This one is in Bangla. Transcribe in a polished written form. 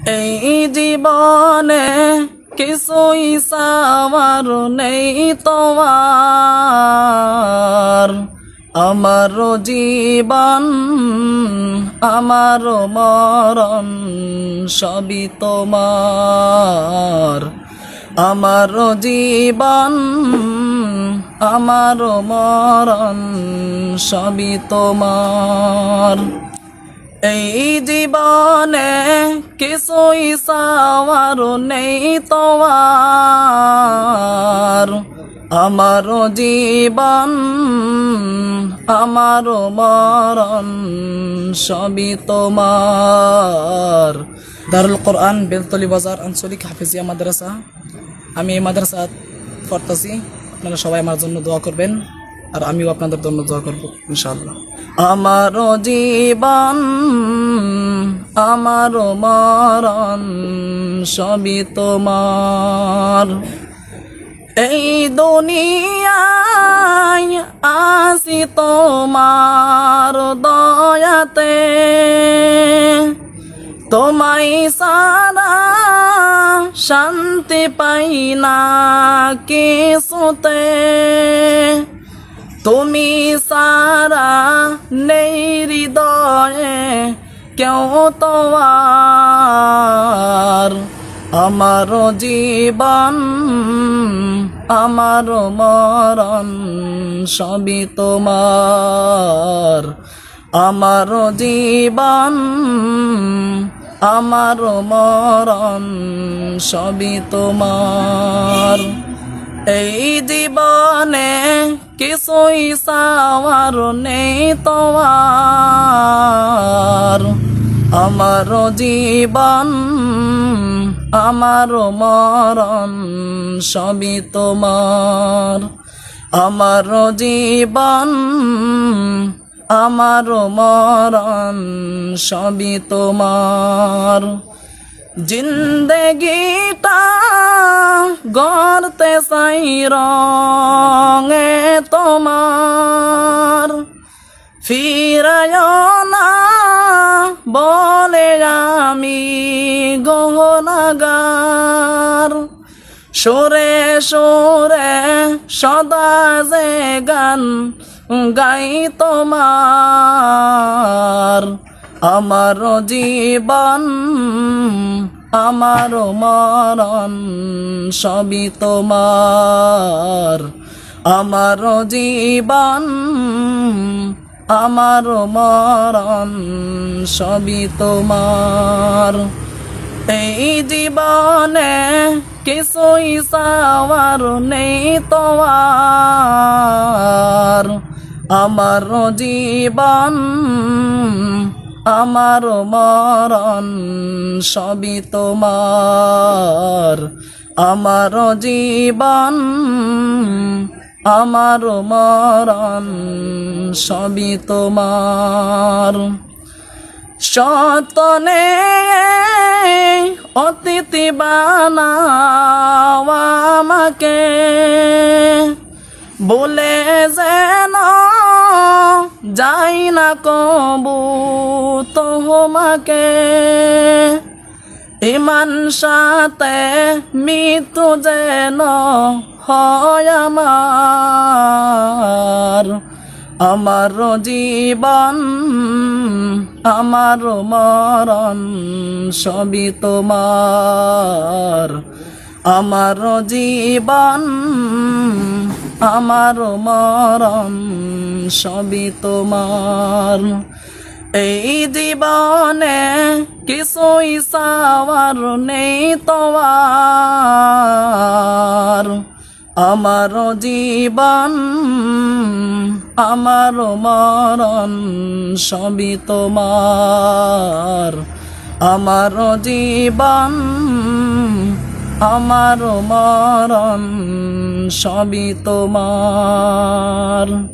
এই জীবনে কিছুই চাওয়ার নেই তোমার। আমার জীবন আমার মরণ সবই তোমার। আমার জীবন আমার মরণ সবই তোমার। এই জীবনে কিছুই চাওয়ার নেই তোমার। আমার জীবন আমার মরণ সবই তোমার। দারুল কোরআন বেলতলি বাজার আঞ্চলিক হাফেজিয়া মাদ্রাসা। আমি এই মাদ্রাসা পড়তেছি। আপনারা সবাই আমার জন্য দোয়া করবেন, আর আমিও আপনাদের জন্য দোয়া করব ইনশাআল্লাহ। আমার জীবন আমার মরণ সবই তোমার। এই দুনিয়ায় আসি তোমার দয়াতে, তোমায় সারা শান্তি পাই না কিছুতে। তুমি সারা নেই হৃদয়ে কেউ তোমার। আমার জীবন আমার মরণ সবই তোমার। আমার জীবন আমার মরণ সবই তোমার। এই জীবনে কিছুই চাওয়ার নেই তোমার। আমার জীবন আমার মরণ সবই তোমার। আমার জীবন আমার মরণ সবই তোমার। জিন্দেগিটা গড়তে চাই রঙে তোমার। ফিরায় না বলে আমি গহনাগার। সুরে সুরে সদা যে গান গাই তোমার। আমার জীবন আমার মরণ সবই তোমার। আমার জীবন আমার মরণ সবই তোমার। এই জীবনে কিছুই চাওয়ার নেই তোমার। আমার জীবন আমার মরণ সবই তোমার। আমার জীবন আমার মরণ সবই তোমার। সতনে অতিথি বানাও আমাকে, বলে যেন যাই না কবু তোমাকে। ইমান সাথে মৃত্যু যেন হয় আমার। আমার জীবন আমার মরণ সবই তোমার। আমার জীবন আমার মরণ সবই তোমার। এই জীবনে কিছুই চাওয়ার নেই তোমার। আমার জীবন আমার মরণ সবই তোমার। আমার জীবন আমার মরণ সবই তোমার।